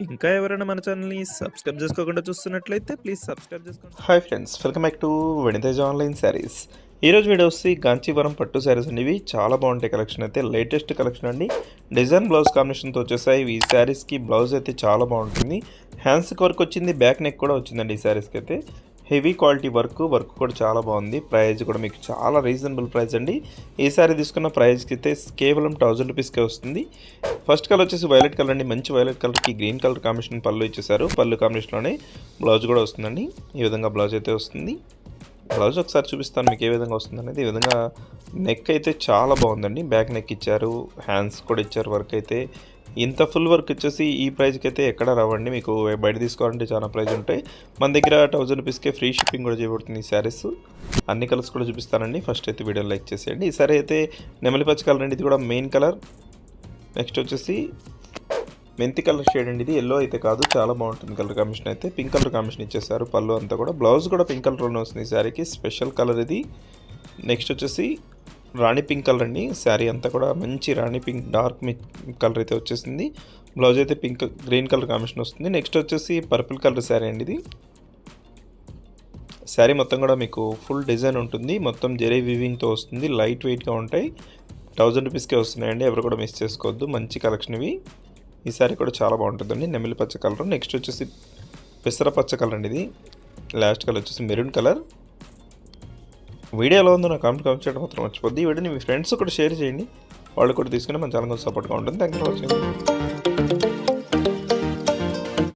ఇంకా ఎవరైనా మన ఛానల్‌ని సబ్స్క్రైబ్ చేసుకోకుండా చూస్తున్నట్లయితే ప్లీజ్ సబ్స్క్రైబ్ చేసుకోండి. Hi friends, welcome back to Vanitheja online saris. ఈరోజు వీడియో వచ్చి కాంచీవరం పట్టు శారీస్ అండి. ఇవి చాలా బాగుంటాయి. కలెక్షన్ అయితే లేటెస్ట్ కలెక్షన్ అండి. డిజైన్ బ్లౌజ్ కాంబినేషన్తో వచ్చేసాయి. ఈ శారీస్కి బ్లౌజ్ అయితే చాలా బాగుంటుంది. హ్యాండ్స్కి వర్క్ వచ్చింది, బ్యాక్ నెక్ కూడా వచ్చిందండి. ఈ శారీస్కి అయితే హెవీ క్వాలిటీ వర్క్ కూడా చాలా బాగుంది. ప్రైస్ కూడా మీకు చాలా రీజనబుల్ ప్రైస్ అండి. ఈ సారీ తీసుకున్న ప్రైస్కి అయితే కేవలం 1000 రూపీస్కే వస్తుంది. ఫస్ట్ కలర్ వచ్చేసి వైలెట్ కలర్ అండి. మంచి వైలెట్ కలర్కి గ్రీన్ కలర్ కాంబినేషన్ పళ్ళు ఇచ్చేసారు. పళ్ళు కాంబినేషన్లోనే బ్లౌజ్ కూడా వస్తుందండి. ఈ విధంగా బ్లౌజ్ అయితే వస్తుంది. బ్లౌజ్ ఒకసారి చూపిస్తాను మీకు ఏ విధంగా వస్తుంది అనేది. ఈ విధంగా నెక్ అయితే చాలా బాగుందండి. బ్యాక్ నెక్ ఇచ్చారు, హ్యాండ్స్ కూడా ఇచ్చారు. వర్క్ అయితే ఇంత ఫుల్ వర్క్ వచ్చేసి ఈ ప్రైస్కి అయితే ఎక్కడ రావండి. మీకు బయట తీసుకోవాలంటే చాలా ప్రైస్ ఉంటాయి. మన దగ్గర 1000 రూపీస్కే ఫ్రీ షిప్పింగ్ కూడా చేయబడుతుంది. ఈ శారీస్ అన్ని కలర్స్ కూడా చూపిస్తానండి. ఫస్ట్ అయితే వీడియో లైక్ చేసేయండి. ఈ సారీ అయితే నెమలి పచ్చ కలర్ అండి. ఇది కూడా మెయిన్ కలర్. నెక్స్ట్ వచ్చేసి మెంతి కలర్ షేడ్ అండి. ఇది ఎల్లో అయితే కాదు, చాలా బాగుంటుంది కలర్ కాంబినేషన్. అయితే పింక్ కలర్ కాంబినేషన్ ఇచ్చేసారు. పళ్ళు అంతా కూడా బ్లౌజ్ కూడా పింక్ కలర్లోనే వస్తుంది. ఈ శారీకి స్పెషల్ కలర్ ఇది. నెక్స్ట్ వచ్చేసి రాణి పింక్ కలర్ అండి. శారీ అంతా కూడా మంచి రాణి పింక్ డార్క్ కలర్ అయితే వచ్చేసింది. బ్లౌజ్ అయితే పింక్ గ్రీన్ కలర్ కాంబినేషన్ వస్తుంది. నెక్స్ట్ వచ్చేసి పర్పుల్ కలర్ శారీ అండి. ఇది శారీ మొత్తం కూడా మీకు ఫుల్ డిజైన్ ఉంటుంది. మొత్తం జెరీ వీవింగ్తో వస్తుంది. లైట్ వెయిట్గా ఉంటాయి. 1000 రూపీస్కే వస్తున్నాయండి. ఎవరు కూడా మిస్ చేసుకోవద్దు. మంచి కలెక్షన్ ఇవి. ఈ శారీ కూడా చాలా బాగుంటుందండి. నెమిలి పచ్చ కలర్. నెక్స్ట్ వచ్చేసి పెసర పచ్చ కలర్ అండి. ఇది లాస్ట్ కలర్ వచ్చేసి మెరూన్ కలర్. వీడియో ఎలా ఉందో నాకు కామెంట్ చేయడం మాత్రం మర్చిపోద్ది. ఈ వీడియోని మీ ఫ్రెండ్స్ కూడా షేర్ చేయండి. వాళ్ళు కూడా తీసుకుని మన ఛానల్ సపోర్ట్గా ఉంటుంది. Thank you for watching.